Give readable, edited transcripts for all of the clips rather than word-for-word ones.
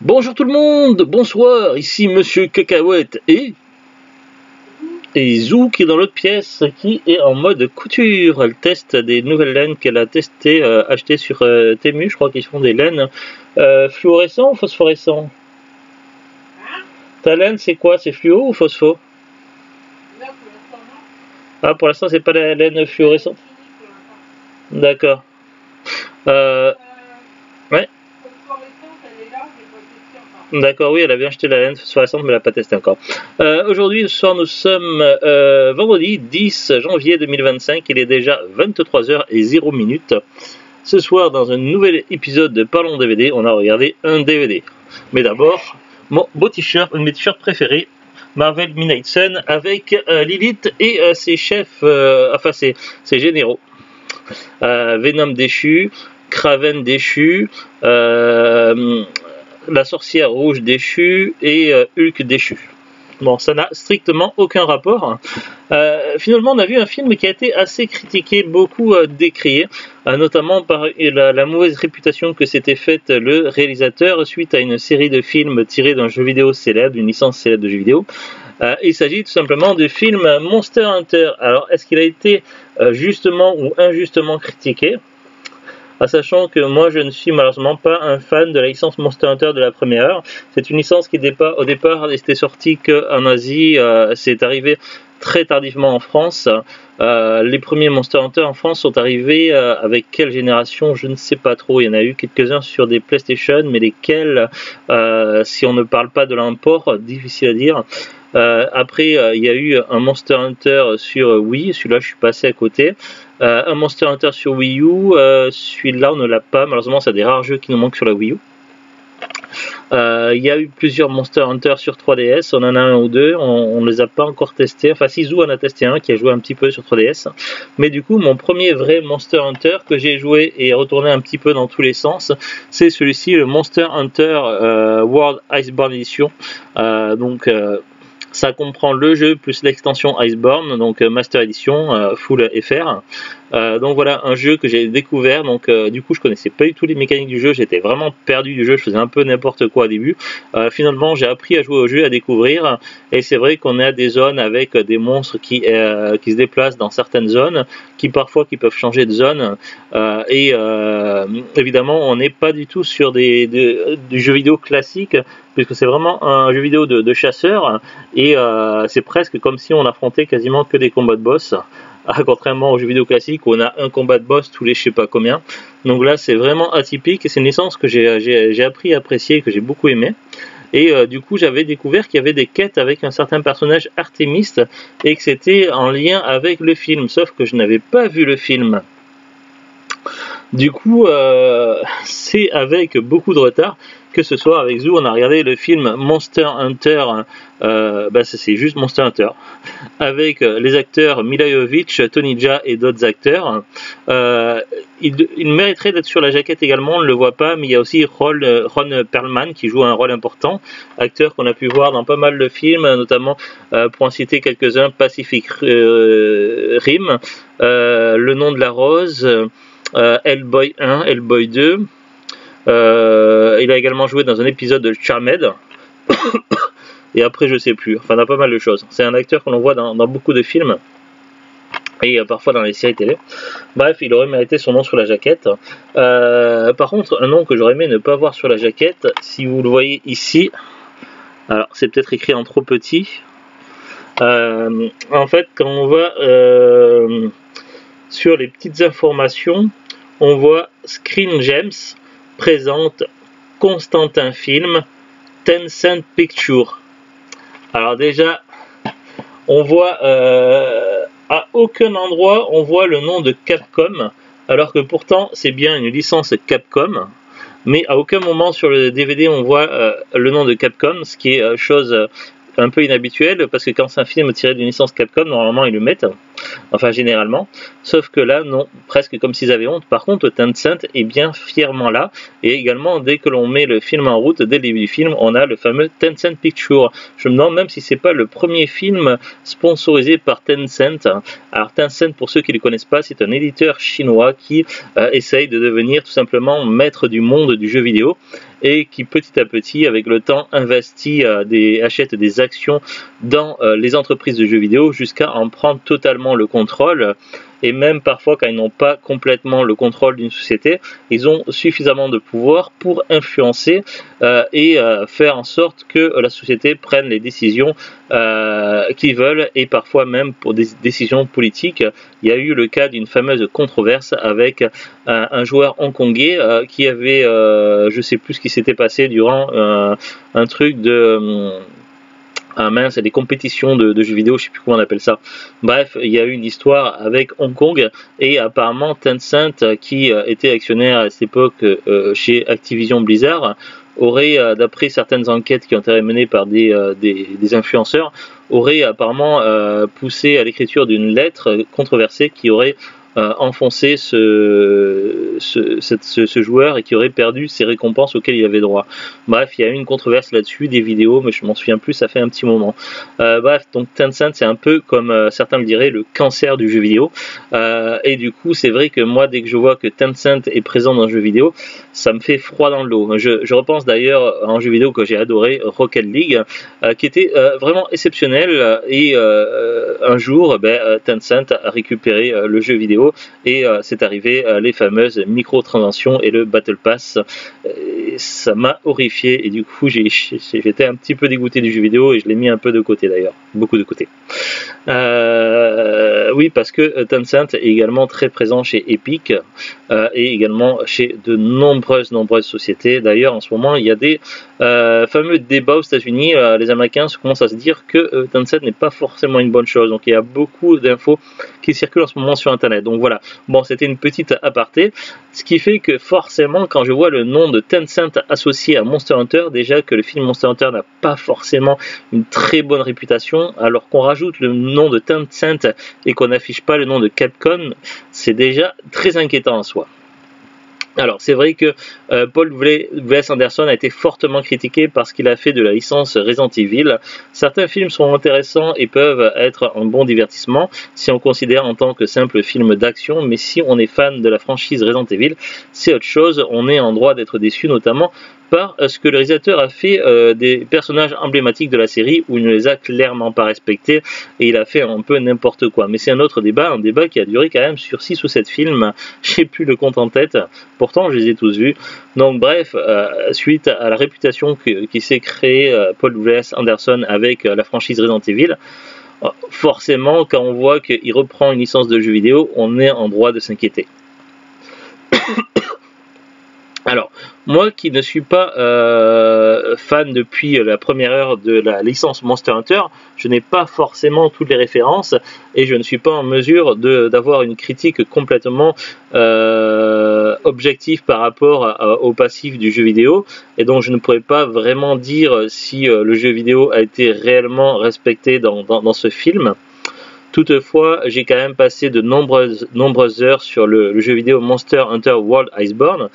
Bonjour tout le monde, bonsoir, ici Monsieur Cacahuète et Zou qui est dans l'autre pièce, qui est en mode couture. Elle teste des nouvelles laines qu'elle a achetées sur Temu. Je crois qu'ils font des laines fluorescents ou phosphorescents. Ta laine c'est quoi? C'est fluo ou phospho? Ah, pour l'instant c'est pas la laine fluorescente. D'accord. Ouais. D'accord, oui, elle a bien acheté la laine phosphorescente, mais elle n'a pas testé encore. Aujourd'hui, ce soir, nous sommes vendredi 10 janvier 2025. Il est déjà 23h00. Ce soir, dans un nouvel épisode de Parlons DVD, on a regardé un DVD. Mais d'abord, mon beau t-shirt, un de mes t-shirts préférés, Marvel Midnight Sun, avec Lilith et ses chefs, ses généraux. Venom déchu, Kraven déchu, la sorcière rouge déchue et Hulk déchu. Bon, ça n'a strictement aucun rapport. Finalement, on a vu un film qui a été assez critiqué, beaucoup décrié, notamment par la mauvaise réputation que s'était faite le réalisateur suite à une série de films tirés d'un jeu vidéo célèbre, d'une licence célèbre de jeu vidéo. Il s'agit tout simplement du film Monster Hunter. Alors, est-ce qu'il a été justement ou injustement critiqué ? Sachant que moi je ne suis malheureusement pas un fan de la licence Monster Hunter de la première heure. C'est une licence qui au départ n'était sortie qu'en Asie, c'est arrivé très tardivement en France. Les premiers Monster Hunter en France sont arrivés avec quelle génération? Je ne sais pas trop. Il y en a eu quelques-uns sur des PlayStation, mais lesquels, si on ne parle pas de l'import, difficile à dire. Après, il y a eu un Monster Hunter sur Wii, celui-là je suis passé à côté. Un Monster Hunter sur Wii U, celui-là on ne l'a pas, malheureusement c'est des rares jeux qui nous manquent sur la Wii U. Il y a eu plusieurs Monster Hunter sur 3DS, on en a un ou deux, on ne les a pas encore testés. Enfin, Sizou en a testé un qui a joué un petit peu sur 3DS. Mais du coup, mon premier vrai Monster Hunter que j'ai joué et retourné un petit peu dans tous les sens, c'est celui-ci, le Monster Hunter World Iceborne Edition. Ça comprend le jeu plus l'extension Iceborne, donc Master Edition, Full FR. Donc voilà, un jeu que j'ai découvert, donc du coup je connaissais pas du tout les mécaniques du jeu, j'étais vraiment perdu du jeu, je faisais un peu n'importe quoi au début. Finalement j'ai appris à jouer au jeu, à découvrir, et c'est vrai qu'on a des zones avec des monstres qui se déplacent dans certaines zones, qui peuvent changer de zone, évidemment on n'est pas du tout sur du jeu vidéo classique, puisque c'est vraiment un jeu vidéo de chasseur, et c'est presque comme si on affrontait quasiment que des combats de boss. Contrairement aux jeux vidéo classiques où on a un combat de boss tous les je sais pas combien. Donc là c'est vraiment atypique et c'est une licence que j'ai appris à apprécier, que j'ai beaucoup aimé. Et du coup j'avais découvert qu'il y avait des quêtes avec un certain personnage Artémiste et que c'était en lien avec le film, sauf que je n'avais pas vu le film. Du coup c'est avec beaucoup de retard que ce soir avec Zou on a regardé le film Monster Hunter, c'est juste Monster Hunter, avec les acteurs Milla Jovovich, Tony Jaa et d'autres acteurs. Il mériterait d'être sur la jaquette également, on ne le voit pas, mais il y a aussi Ron Perlman qui joue un rôle important, acteur qu'on a pu voir dans pas mal de films, notamment pour en citer quelques-uns, Pacific Rim, Le nom de la rose, Hellboy 1, Hellboy 2. Il a également joué dans un épisode de Charmed. Et après je sais plus, enfin dans pas mal de choses. C'est un acteur que l'on voit dans beaucoup de films et parfois dans les séries télé. Bref, il aurait mérité son nom sur la jaquette. Par contre, un nom que j'aurais aimé ne pas voir sur la jaquette, si vous le voyez ici, alors c'est peut-être écrit en trop petit. En fait, quand on va sur les petites informations, on voit Screen Gems présente Constantin Film, Tencent Pictures. Alors déjà, on voit à aucun endroit on voit le nom de Capcom, alors que pourtant c'est bien une licence Capcom, mais à aucun moment sur le DVD on voit le nom de Capcom, ce qui est chose un peu inhabituelle, parce que quand c'est un film tiré d'une licence Capcom, normalement ils le mettent, enfin généralement, sauf que là non, presque comme s'ils avaient honte. Par contre Tencent est bien fièrement là, et également dès que l'on met le film en route, dès le début du film, on a le fameux Tencent Pictures. Je me demande même si c'est pas le premier film sponsorisé par Tencent. Alors Tencent, pour ceux qui ne le connaissent pas, c'est un éditeur chinois qui essaye de devenir tout simplement maître du monde du jeu vidéo, et qui petit à petit, avec le temps, achète des actions dans les entreprises de jeux vidéo jusqu'à en prendre totalement le contrôle. Et même parfois, quand ils n'ont pas complètement le contrôle d'une société, ils ont suffisamment de pouvoir pour influencer et faire en sorte que la société prenne les décisions qu'ils veulent, et parfois même pour des décisions politiques. Il y a eu le cas d'une fameuse controverse avec un joueur hongkongais qui avait, je ne sais plus ce qui s'était passé durant un truc de... mince, des compétitions de jeux vidéo, je sais plus comment on appelle ça. Bref, il y a eu une histoire avec Hong Kong, et apparemment Tencent, qui était actionnaire à cette époque chez Activision Blizzard, aurait, d'après certaines enquêtes qui ont été menées par des influenceurs, aurait apparemment poussé à l'écriture d'une lettre controversée qui aurait enfoncer ce joueur et qui aurait perdu ses récompenses auxquelles il avait droit. Bref, il y a eu une controverse là-dessus, des vidéos, mais je m'en souviens plus, ça fait un petit moment. Bref, donc Tencent, c'est un peu comme certains le diraient, le cancer du jeu vidéo. Et du coup, c'est vrai que moi, dès que je vois que Tencent est présent dans un jeu vidéo, ça me fait froid dans le dos. Je repense d'ailleurs à un jeu vidéo que j'ai adoré, Rocket League, qui était vraiment exceptionnel, et un jour, Tencent a récupéré le jeu vidéo, et c'est arrivé les fameuses microtransactions et le Battle Pass. Ça m'a horrifié, et du coup j'étais un petit peu dégoûté du jeu vidéo, et je l'ai mis un peu de côté d'ailleurs, beaucoup de côté. Oui, parce que Tencent est également très présent chez Epic et également chez de nombreuses sociétés. D'ailleurs, en ce moment, il y a des fameux débats aux États-Unis. Les Américains commencent à se dire que Tencent n'est pas forcément une bonne chose. Donc, il y a beaucoup d'infos qui circulent en ce moment sur Internet. Donc voilà. Bon, c'était une petite aparté. Ce qui fait que forcément, quand je vois le nom de Tencent associé à Monster Hunter, déjà que le film Monster Hunter n'a pas forcément une très bonne réputation, alors qu'on rajoute le nom de Tencent et qu'on n'affiche pas le nom de Capcom, c'est déjà très inquiétant en soi. Alors, c'est vrai que Paul W.S. Anderson a été fortement critiqué parce qu'il a fait de la licence Resident Evil. Certains films sont intéressants et peuvent être un bon divertissement si on considère en tant que simple film d'action, mais si on est fan de la franchise Resident Evil, c'est autre chose. On est en droit d'être déçu, notamment par ce que le réalisateur a fait des personnages emblématiques de la série, où il ne les a clairement pas respectés, et il a fait un peu n'importe quoi. Mais c'est un autre débat, un débat qui a duré quand même sur 6 ou 7 films, j'ai plus le compte en tête, pourtant je les ai tous vus. Donc bref, suite à la réputation qui s'est créée Paul W.S. Anderson avec la franchise Resident Evil, forcément quand on voit qu'il reprend une licence de jeu vidéo, on est en droit de s'inquiéter. Alors, moi qui ne suis pas fan depuis la première heure de la licence Monster Hunter, je n'ai pas forcément toutes les références, et je ne suis pas en mesure d'avoir une critique complètement objective par rapport au passif du jeu vidéo, et donc je ne pourrais pas vraiment dire si le jeu vidéo a été réellement respecté dans ce film. Toutefois, j'ai quand même passé de nombreuses heures sur le jeu vidéo Monster Hunter World Iceborne,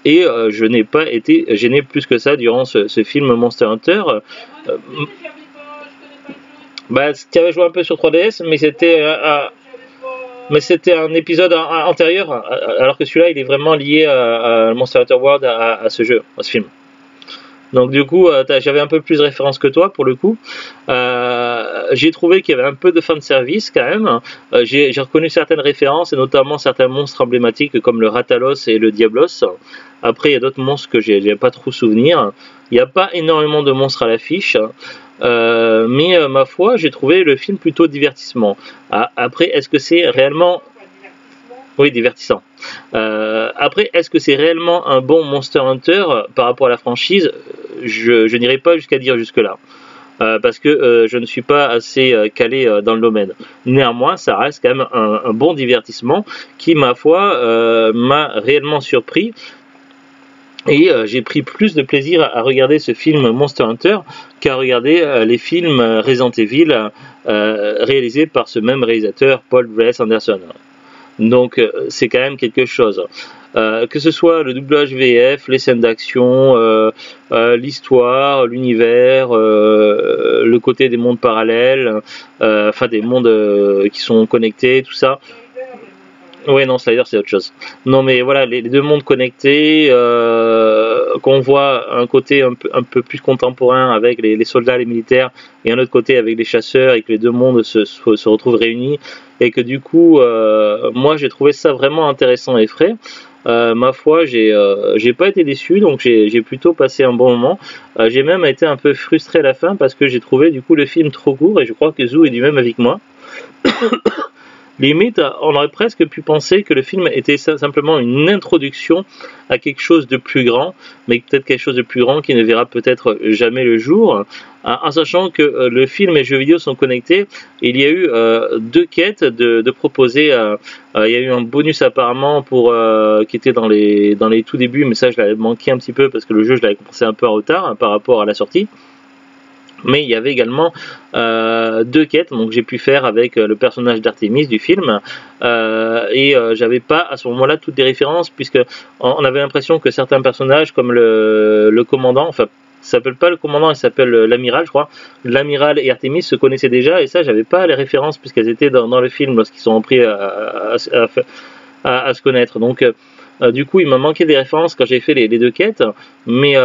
et je n'ai pas été gêné plus que ça durant ce film Monster Hunter. Tu avais joué un peu sur 3DS, mais c'était un épisode antérieur, alors que celui-là il est vraiment lié à Monster Hunter World, à ce jeu, à ce film. Donc du coup, j'avais un peu plus de références que toi pour le coup. J'ai trouvé qu'il y avait un peu de fanservice quand même. J'ai reconnu certaines références, et notamment certains monstres emblématiques comme le Ratalos et le Diablos. Après, il y a d'autres monstres que j'ai pas trop souvenir. Il n'y a pas énormément de monstres à l'affiche. Mais ma foi, j'ai trouvé le film plutôt divertissement. Après, est-ce que c'est réellement... Oui, divertissant. Après, est-ce que c'est réellement un bon Monster Hunter par rapport à la franchise? Je n'irai pas jusqu'à dire jusque-là. Parce que je ne suis pas assez calé dans le domaine. Néanmoins, ça reste quand même un bon divertissement qui, ma foi, m'a réellement surpris. Et j'ai pris plus de plaisir à regarder ce film Monster Hunter qu'à regarder les films Resident Evil réalisés par ce même réalisateur, Paul W.S. Anderson. Donc c'est quand même quelque chose. Que ce soit le doublage VF, les scènes d'action, l'histoire, l'univers, le côté des mondes parallèles, enfin des mondes qui sont connectés, tout ça. Ouais, non, Slider, c'est autre chose. Non, mais voilà, les deux mondes connectés, qu'on voit un côté un peu plus contemporain avec les soldats, les militaires, et un autre côté avec les chasseurs, et que les deux mondes se retrouvent réunis, et que du coup, moi, j'ai trouvé ça vraiment intéressant et frais. Ma foi, j'ai pas été déçu, donc j'ai plutôt passé un bon moment. J'ai même été un peu frustré à la fin parce que j'ai trouvé du coup le film trop court, et je crois que Zou est du même avec moi. Limite, on aurait presque pu penser que le film était simplement une introduction à quelque chose de plus grand, mais peut-être quelque chose de plus grand qui ne verra peut-être jamais le jour, en sachant que le film et le jeu vidéo sont connectés. Il y a eu deux quêtes de proposer. Il y a eu un bonus apparemment qui était dans les tout débuts, mais ça je l'avais manqué un petit peu parce que le jeu je l'avais commencé un peu en retard par rapport à la sortie. Mais il y avait également deux quêtes, donc j'ai pu faire avec le personnage d'Artemis du film, et j'avais pas à ce moment-là toutes les références, puisque on avait l'impression que certains personnages, comme le commandant, enfin, il s'appelle pas le commandant, il s'appelle l'amiral, je crois. L'amiral et Artemis se connaissaient déjà, et ça, j'avais pas les références puisqu'elles étaient dans le film lorsqu'ils sont appris à se connaître. Donc du coup, il m'a manqué des références quand j'ai fait les deux quêtes, mais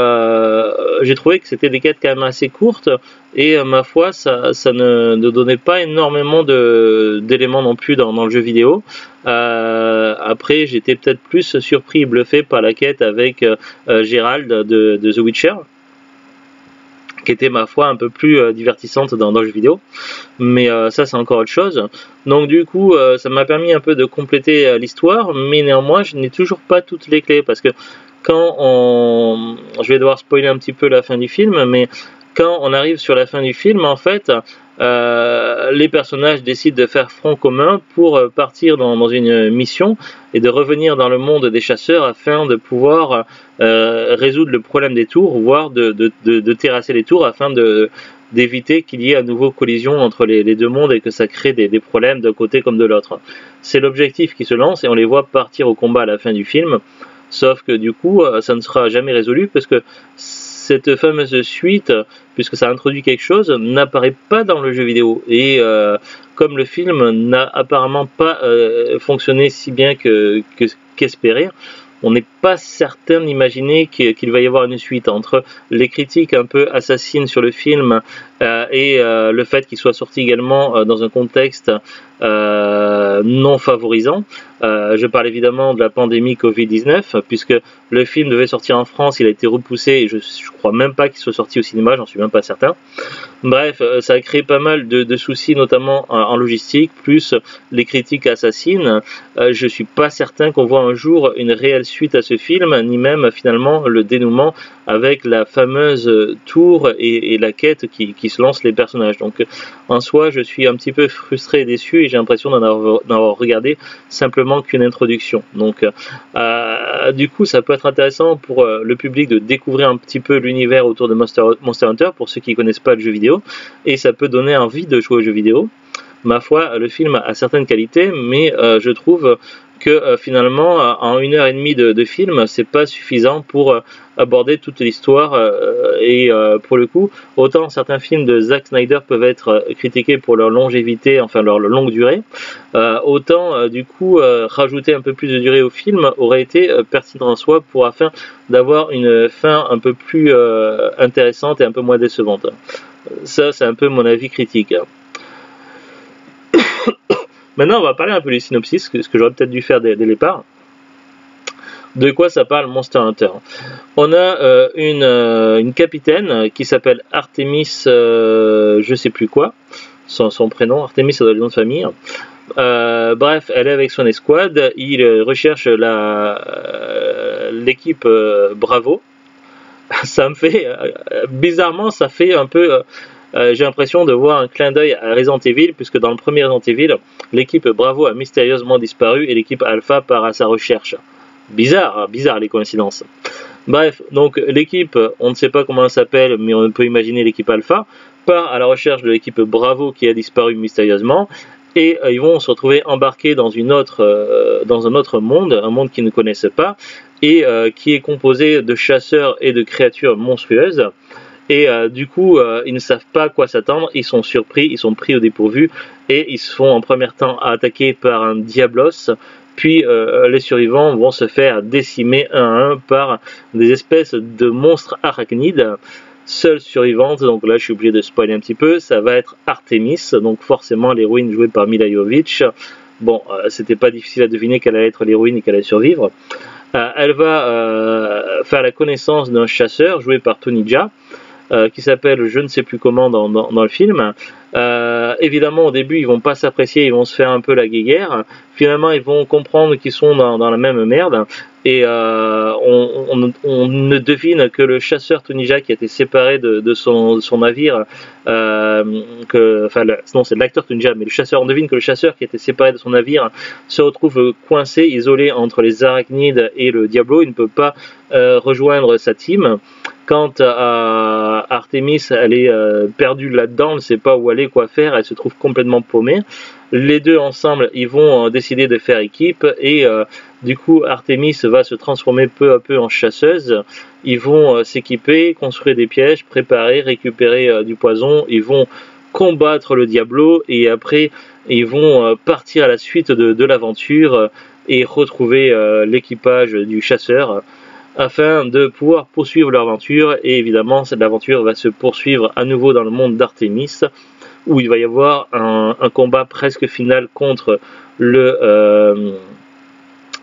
j'ai trouvé que c'était des quêtes quand même assez courtes, et ma foi, ça ne donnait pas énormément d'éléments non plus dans le jeu vidéo. Après, j'étais peut-être plus surpris et bluffé par la quête avec Gérald de The Witcher, qui était ma foi un peu plus divertissante dans le jeu vidéo, mais ça c'est encore autre chose. Donc du coup ça m'a permis un peu de compléter l'histoire, mais néanmoins je n'ai toujours pas toutes les clés, parce que je vais devoir spoiler un petit peu la fin du film, mais quand on arrive sur la fin du film, en fait, les personnages décident de faire front commun pour partir dans une mission et de revenir dans le monde des chasseurs afin de pouvoir résoudre le problème des tours, voire de terrasser les tours afin d'éviter qu'il y ait à nouveau collision entre les deux mondes et que ça crée des problèmes d'un côté comme de l'autre. C'est l'objectif qui se lance et on les voit partir au combat à la fin du film, sauf que du coup ça ne sera jamais résolu parce que cette fameuse suite, puisque ça introduit quelque chose, n'apparaît pas dans le jeu vidéo. Et comme le film n'a apparemment pas fonctionné si bien qu'espéré, on n'est pas certain d'imaginer qu'il va y avoir une suite. Entre les critiques un peu assassines sur le film et le fait qu'il soit sorti également dans un contexte non favorisant. Je parle évidemment de la pandémie Covid-19, puisque le film devait sortir en France, il a été repoussé, et je crois même pas qu'il soit sorti au cinéma, j'en suis même pas certain. Bref, ça a créé pas mal de soucis, notamment en logistique, plus les critiques assassines. Je suis pas certain qu'on voit un jour une réelle suite à ce film, ni même finalement le dénouement avec la fameuse tour et la quête qui se lancent les personnages. Donc en soi, je suis un petit peu frustré et déçu, et j'ai l'impression d'en avoir regardé simplement qu'une introduction. Donc du coup, ça peut être intéressant pour le public de découvrir un petit peu l'univers autour de Monster Hunter, pour ceux qui ne connaissent pas le jeu vidéo, et ça peut donner envie de jouer au jeu vidéo. Ma foi, le film a certaines qualités, mais je trouve que finalement, en 1h30 de film, c'est pas suffisant pour aborder toute l'histoire, et pour le coup, autant certains films de Zack Snyder peuvent être critiqués pour leur longévité, enfin leur longue durée, autant du coup rajouter un peu plus de durée au film aurait été pertinent en soi, afin d'avoir une fin un peu plus intéressante et un peu moins décevante. Ça, c'est un peu mon avis critique. Maintenant, on va parler un peu du synopsis, ce que j'aurais peut-être dû faire dès le départ. De quoi ça parle Monster Hunter? On a une capitaine qui s'appelle Artemis, je sais plus quoi, son prénom, Artemis, ça doit être le nom de famille. Bref, elle est avec son escouade, il recherche l'équipe Bravo. Ça me fait, bizarrement, ça fait un peu... j'ai l'impression de voir un clin d'œil à Resident Evil, puisque dans le premier Resident Evil, l'équipe Bravo a mystérieusement disparu et l'équipe Alpha part à sa recherche. Bizarre les coïncidences. Bref, donc l'équipe, on ne sait pas comment elle s'appelle, mais on peut imaginer l'équipe Alpha, part à la recherche de l'équipe Bravo qui a disparu mystérieusement, et ils vont se retrouver embarqués dans un autre monde, un monde qu'ils ne connaissent pas, et qui est composé de chasseurs et de créatures monstrueuses. Et du coup, ils ne savent pas à quoi s'attendre, ils sont surpris, ils sont pris au dépourvu, et ils se font en premier temps attaquer par un Diablos, puis les survivants vont se faire décimer un à un par des espèces de monstres arachnides. Seule survivante, donc là je suis obligé de spoiler un petit peu, ça va être Artemis, donc forcément l'héroïne jouée par Mila Jovovich. Bon, c'était pas difficile à deviner qu'elle allait être l'héroïne et qu'elle allait survivre. Elle va faire la connaissance d'un chasseur joué par Tony Jaa, qui s'appelle je ne sais plus comment dans le film. Évidemment au début ils vont pas s'apprécier, ils vont se faire un peu la guéguerre. Finalement ils vont comprendre qu'ils sont dans la même merde. Et on ne devine que le chasseur Tony Jaa qui a été séparé de son navire, non c'est l'acteur Tony Jaa, mais le chasseur, on devine que le chasseur qui a été séparé de son navire se retrouve coincé, isolé entre les arachnides et le Diablo. Il ne peut pas rejoindre sa team. Quant à Artemis, elle est perdue là-dedans, elle ne sait pas où aller, quoi faire, elle se trouve complètement paumée. Les deux ensemble, ils vont décider de faire équipe et du coup Artemis va se transformer peu à peu en chasseuse. Ils vont s'équiper, construire des pièges, préparer, récupérer du poison. Ils vont combattre le Diablo et après ils vont partir à la suite de l'aventure et retrouver l'équipage du chasseur afin de pouvoir poursuivre leur aventure. Et évidemment cette aventure va se poursuivre à nouveau dans le monde d'Artemis, où il va y avoir un combat presque final contre le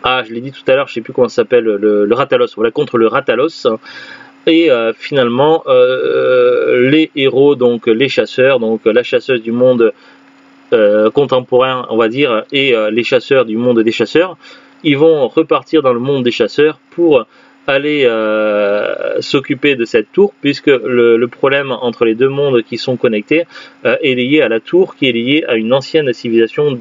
je l'ai dit tout à l'heure, je ne sais plus comment ça s'appelle, le Rathalos, voilà, contre le Rathalos. Et finalement les héros, donc les chasseurs, donc la chasseuse du monde contemporain on va dire, et les chasseurs du monde des chasseurs, ils vont repartir dans le monde des chasseurs pour aller s'occuper de cette tour, puisque le problème entre les deux mondes qui sont connectés est lié à la tour, qui est liée à une ancienne civilisation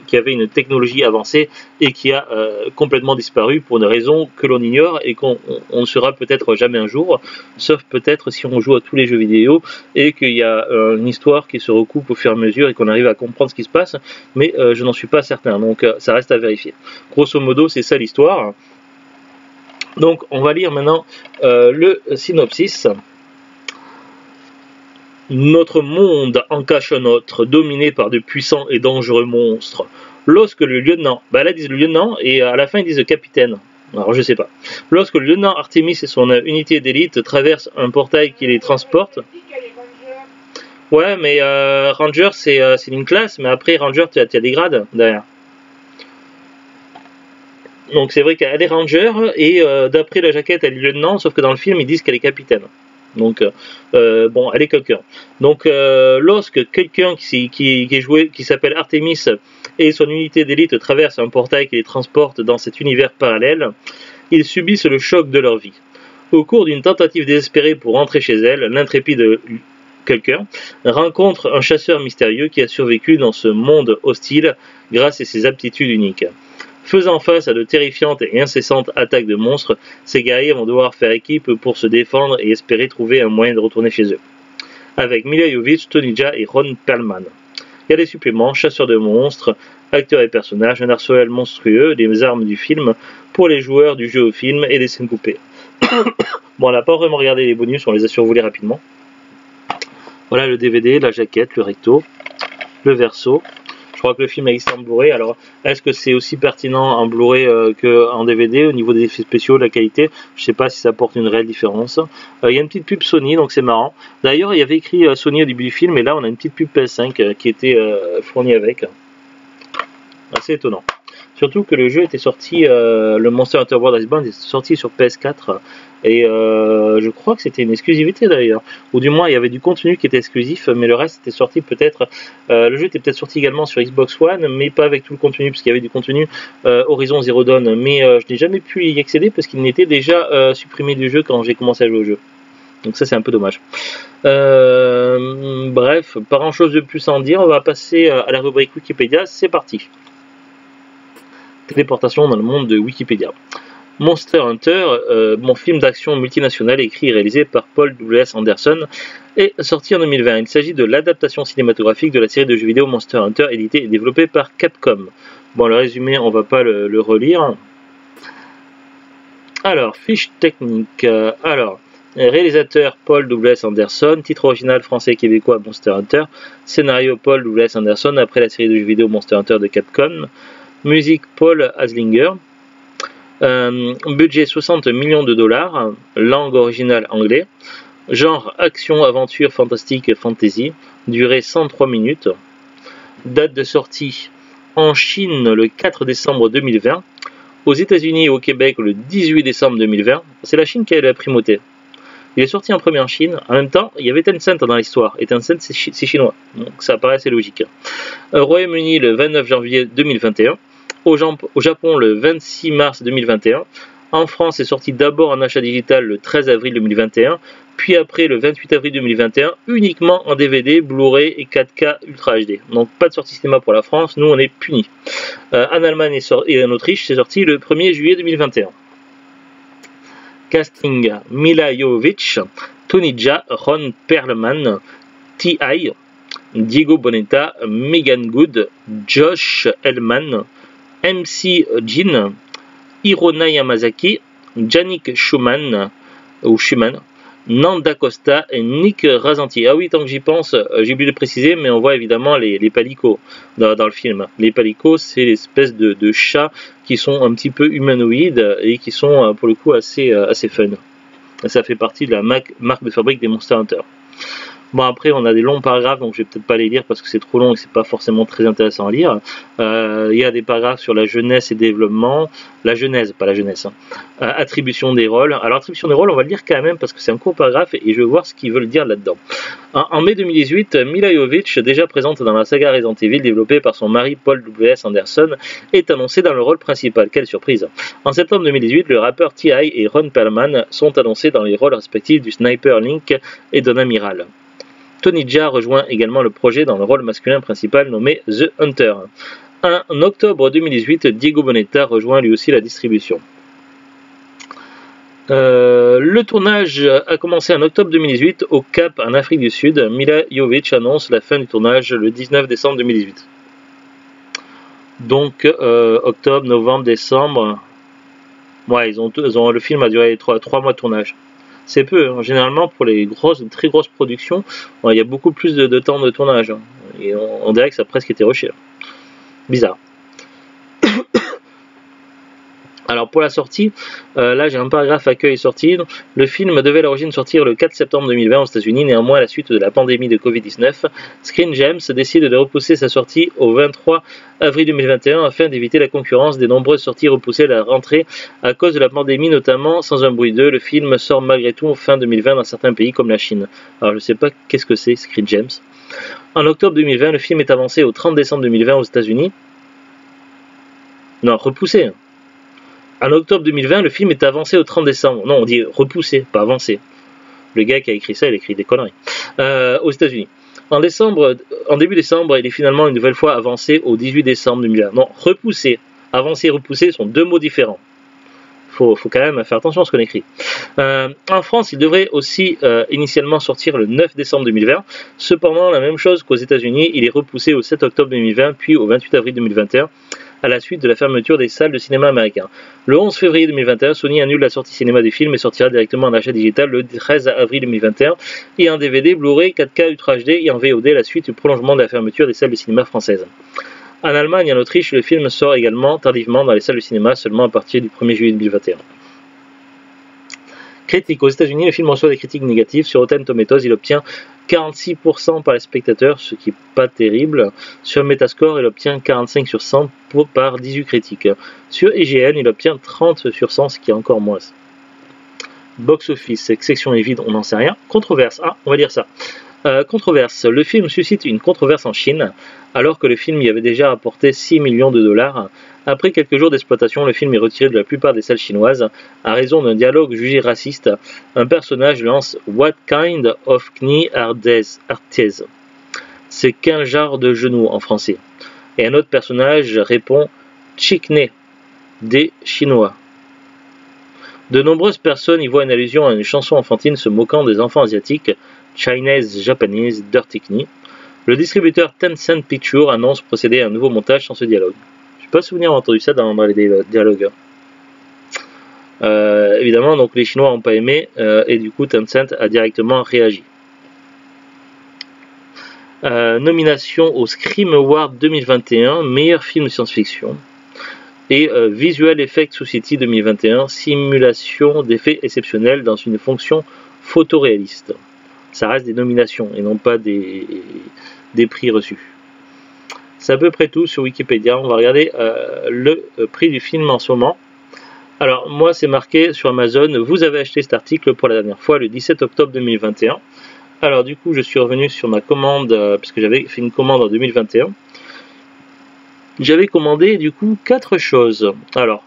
qui avait une technologie avancée et qui a complètement disparu pour une raison que l'on ignore et qu'on ne saura peut-être jamais un jour, sauf peut-être si on joue à tous les jeux vidéo et qu'il y a une histoire qui se recoupe au fur et à mesure et qu'on arrive à comprendre ce qui se passe, mais je n'en suis pas certain, donc ça reste à vérifier. Grosso modo, c'est ça l'histoire. Donc on va lire maintenant le synopsis. Notre monde en cache un autre, dominé par de puissants et dangereux monstres. Lorsque le lieutenant, là ils disent le lieutenant et à la fin ils disent le capitaine. Alors je sais pas. Lorsque le lieutenant Artemis et son unité d'élite traversent un portail qui les transporte. Ouais, mais Ranger c'est une classe, mais après Ranger tu as des grades derrière. Donc c'est vrai qu'elle est ranger et d'après la jaquette elle est lieutenant, sauf que dans le film ils disent qu'elle est capitaine. Donc bon, elle est quelqu'un. Donc lorsque quelqu'un qui s'appelle Artemis et son unité d'élite traverse un portail qui les transporte dans cet univers parallèle, ils subissent le choc de leur vie. Au cours d'une tentative désespérée pour rentrer chez elle, l'intrépide quelqu'un rencontre un chasseur mystérieux qui a survécu dans ce monde hostile grâce à ses aptitudes uniques. Faisant face à de terrifiantes et incessantes attaques de monstres, ces guerriers vont devoir faire équipe pour se défendre et espérer trouver un moyen de retourner chez eux. Avec Mila Jovovich, Tony Jaa et Ron Perlman. Il y a des suppléments, chasseurs de monstres, acteurs et personnages, un arsenal monstrueux, des armes du film pour les joueurs du jeu au film et des scènes coupées. Bon, on n'a pas vraiment regardé les bonus, on les a survolés rapidement. Voilà le DVD, la jaquette, le recto, le verso. Je crois que le film existe en Blu-ray. Alors, est-ce que c'est aussi pertinent en Blu-ray qu'en DVD au niveau des effets spéciaux, de la qualité? Je ne sais pas si ça apporte une réelle différence. Il y a une petite pub Sony, donc c'est marrant. D'ailleurs, il y avait écrit Sony au début du film, et là, on a une petite pub PS5 qui était fournie avec. Assez étonnant. Surtout que le jeu était sorti, le Monster Hunter World Icebound est sorti sur PS4 et je crois que c'était une exclusivité d'ailleurs, ou du moins il y avait du contenu qui était exclusif, mais le reste était sorti peut-être, le jeu était peut-être sorti également sur Xbox One, mais pas avec tout le contenu, parce qu'il y avait du contenu Horizon Zero Dawn, mais je n'ai jamais pu y accéder parce qu'il n'était déjà supprimé du jeu quand j'ai commencé à jouer au jeu. Donc ça c'est un peu dommage. Bref, pas grand chose de plus à en dire, on va passer à la rubrique Wikipédia, c'est parti. Téléportation dans le monde de Wikipédia. Monster Hunter, mon film d'action multinational écrit et réalisé par Paul W.S. Anderson, est sorti en 2020. Il s'agit de l'adaptation cinématographique de la série de jeux vidéo Monster Hunter, édité et développé par Capcom. Bon, le résumé, on va pas le relire. Alors, fiche technique. Réalisateur Paul W.S. Anderson, titre original français et québécois Monster Hunter, scénario Paul W.S. Anderson après la série de jeux vidéo Monster Hunter de Capcom. Musique Paul Haslinger. Budget 60 millions de dollars. Langue originale anglais. Genre action, aventure, fantastique, fantasy. Durée 103 minutes. Date de sortie en Chine le 4 décembre 2020. Aux États-Unis et au Québec le 18 décembre 2020. C'est la Chine qui a la primauté. Il est sorti en premier en Chine. En même temps, il y avait Tencent dans l'histoire. Et Tencent, c'est chinois. Donc ça paraît assez logique. Royaume-Uni le 29 janvier 2021. Au Japon le 26 mars 2021. En France, c'est sorti d'abord en achat digital le 13 avril 2021. Puis après le 28 avril 2021, uniquement en DVD, Blu-ray et 4K Ultra HD. Donc pas de sortie cinéma pour la France. Nous, on est punis. En Allemagne et en Autriche, c'est sorti le 1er juillet 2021. Casting: Mila Jovovich, Tony Jaa, Ron Perlman, T.I., Diego Boneta, Megan Good, Josh Hellman, MC Jin, Hirona Yamazaki, Yannick Schumann, Nanda Costa et Nick Razanti. Ah oui, tant que j'y pense, j'ai oublié de préciser, mais on voit évidemment les palicots dans le film. Les palicots, c'est l'espèce de chats qui sont un petit peu humanoïdes et qui sont pour le coup assez fun. Ça fait partie de la marque de fabrique des Monster Hunter. Bon, après, on a des longs paragraphes, donc je vais peut-être pas les lire parce que c'est trop long et c'est pas forcément très intéressant à lire. Il y a des paragraphes sur la jeunesse et développement. La genèse, pas la jeunesse. Attribution des rôles. Alors, attribution des rôles, on va le lire quand même parce que c'est un court paragraphe et je veux voir ce qu'ils veulent dire là-dedans. En mai 2018, Mila Jovovich, déjà présente dans la saga Resident Evil développée par son mari Paul W.S. Anderson, est annoncée dans le rôle principal. Quelle surprise! En septembre 2018, le rappeur T.I. et Ron Perlman sont annoncés dans les rôles respectifs du Sniper Link et d'un amiral. Tony Jaa rejoint également le projet dans le rôle masculin principal nommé The Hunter. En octobre 2018, Diego Boneta rejoint lui aussi la distribution. Le tournage a commencé en octobre 2018 au Cap en Afrique du Sud. Mila Jovovich annonce la fin du tournage le 19 décembre 2018. Donc octobre, novembre, décembre. Ouais, le film a duré 3 mois de tournage. C'est peu, hein. Généralement pour les très grosses productions, il y a beaucoup plus de temps de tournage. Hein. Et on dirait que ça a presque été rushé. Bizarre. Alors pour la sortie, là j'ai un paragraphe accueil sortie. Le film devait à l'origine sortir le 4 septembre 2020 aux États-Unis, néanmoins à la suite de la pandémie de Covid-19, Screen Gems décide de repousser sa sortie au 23 avril 2021 afin d'éviter la concurrence des nombreuses sorties repoussées à la rentrée à cause de la pandémie, notamment Sans un bruit d'eux. Le film sort malgré tout fin 2020 dans certains pays comme la Chine. Alors je ne sais pas qu'est-ce que c'est Screen Gems. En octobre 2020, le film est avancé au 30 décembre 2020 aux États-Unis. Non, repoussé. En octobre 2020, le film est avancé au 30 décembre. Non, on dit repoussé, pas avancé. Le gars qui a écrit ça, il écrit des conneries. Aux États-Unis. En début décembre, il est finalement une nouvelle fois avancé au 18 décembre 2020. Non, repoussé. Avancé et repoussé sont deux mots différents. Faut quand même faire attention à ce qu'on écrit. En France, il devrait aussi initialement sortir le 9 décembre 2020. Cependant, la même chose qu'aux États-Unis, il est repoussé au 7 octobre 2020, puis au 28 avril 2021. À la suite de la fermeture des salles de cinéma américains. Le 11 février 2021, Sony annule la sortie cinéma du film et sortira directement en achat digital le 13 avril 2021 et en DVD, Blu-ray, 4K Ultra HD et en VOD à la suite du prolongement de la fermeture des salles de cinéma françaises. En Allemagne et en Autriche, le film sort également tardivement dans les salles de cinéma seulement à partir du 1er juillet 2021. Critique. Aux États-Unis, le film reçoit des critiques négatives. Sur Rotten Tomatoes, il obtient 46% par les spectateurs, ce qui n'est pas terrible. Sur Metascore, il obtient 45 sur 100 par 18 critiques. Sur IGN, il obtient 30 sur 100, ce qui est encore moins. Box Office, section est vide, on n'en sait rien. Controverse, on va dire ça. Controverse. Le film suscite une controverse en Chine, alors que le film y avait déjà rapporté 6 millions de dollars. Après quelques jours d'exploitation, le film est retiré de la plupart des salles chinoises à raison d'un dialogue jugé raciste. Un personnage lance « What kind of knee are these ?» C'est quel genre de genou en français. Et un autre personnage répond « Chikne » des Chinois. De nombreuses personnes y voient une allusion à une chanson enfantine se moquant des enfants asiatiques, Chinese Japanese Dirty Knee. Le distributeur Tencent Pictures annonce procéder à un nouveau montage sans ce dialogue. Je n'ai pas souvenir d'avoir entendu ça dans les dialogues. Évidemment, donc les Chinois n'ont pas aimé et du coup Tencent a directement réagi. Nomination au Scream Award 2021, meilleur film de science-fiction. Et Visual Effects Society 2021, simulation d'effets exceptionnels dans une fonction photoréaliste. Ça reste des nominations et non pas des prix reçus. C'est à peu près tout sur Wikipédia. On va regarder le prix du film en ce moment. Alors moi c'est marqué sur Amazon, vous avez acheté cet article pour la dernière fois le 17 octobre 2021. Alors du coup je suis revenu sur ma commande, puisque j'avais fait une commande en 2021. J'avais commandé du coup 4 choses. Alors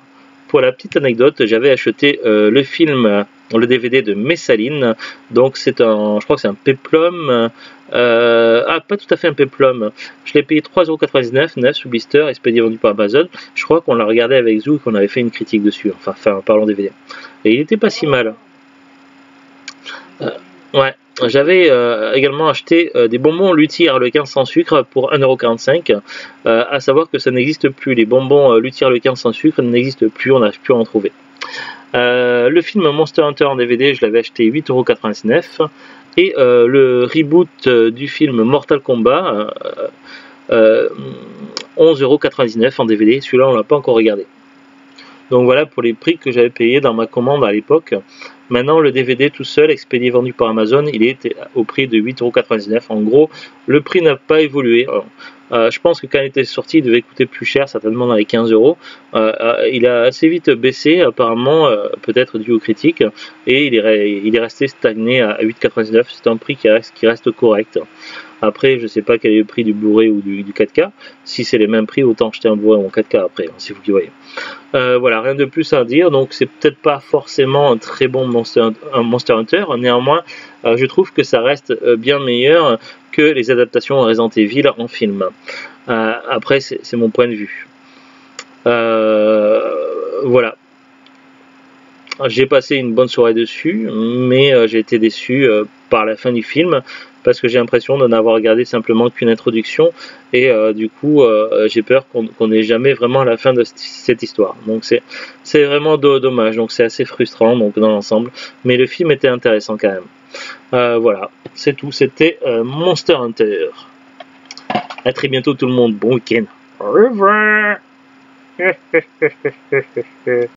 pour la petite anecdote, j'avais acheté le film, le DVD de Messaline. Donc c'est un, je crois que c'est un péplum. Pas tout à fait un péplum. Je l'ai payé 3,99€ neuf sous blister, expédié vendu par Amazon. Je crois qu'on l'a regardé avec Zou et qu'on avait fait une critique dessus. Enfin, parlons DVD. Et il était pas si mal. Ouais. J'avais également acheté des bonbons Luthier Harlequin sans sucre pour 1,45€. À savoir que ça n'existe plus. Les bonbons Luthier Harlequin sans sucre n'existent plus, on n'a plus à en trouver. Le film Monster Hunter en DVD, je l'avais acheté 8,99€. Et le reboot du film Mortal Kombat, 11,99€ en DVD. Celui-là, on l'a pas encore regardé. Donc voilà pour les prix que j'avais payés dans ma commande à l'époque. Maintenant, le DVD tout seul, expédié vendu par Amazon, il est au prix de 8,99€. En gros, le prix n'a pas évolué. Alors, je pense que quand il était sorti, il devait coûter plus cher, certainement dans les 15€. Il a assez vite baissé, apparemment, peut-être dû aux critiques, et il est resté stagné à 8,99€. C'est un prix qui reste correct. Après, je ne sais pas quel est le prix du Blu-ray ou du 4K. Si c'est les mêmes prix, autant acheter un Blu-ray ou un 4K après, c'est vous qui voyez. Voilà, rien de plus à dire. Donc, c'est peut-être pas forcément un très bon Monster Hunter. Néanmoins, je trouve que ça reste bien meilleur que les adaptations Resident Evil en film. Après, c'est mon point de vue. Voilà. J'ai passé une bonne soirée dessus, mais j'ai été déçu par la fin du film, parce que j'ai l'impression de n'avoir regardé simplement qu'une introduction, et du coup j'ai peur qu'on n'ait jamais vraiment la fin de cette histoire. Donc c'est vraiment dommage, donc c'est assez frustrant donc dans l'ensemble, mais le film était intéressant quand même. Voilà, c'est tout, c'était Monster Hunter. À très bientôt tout le monde, bon week-end. Au revoir.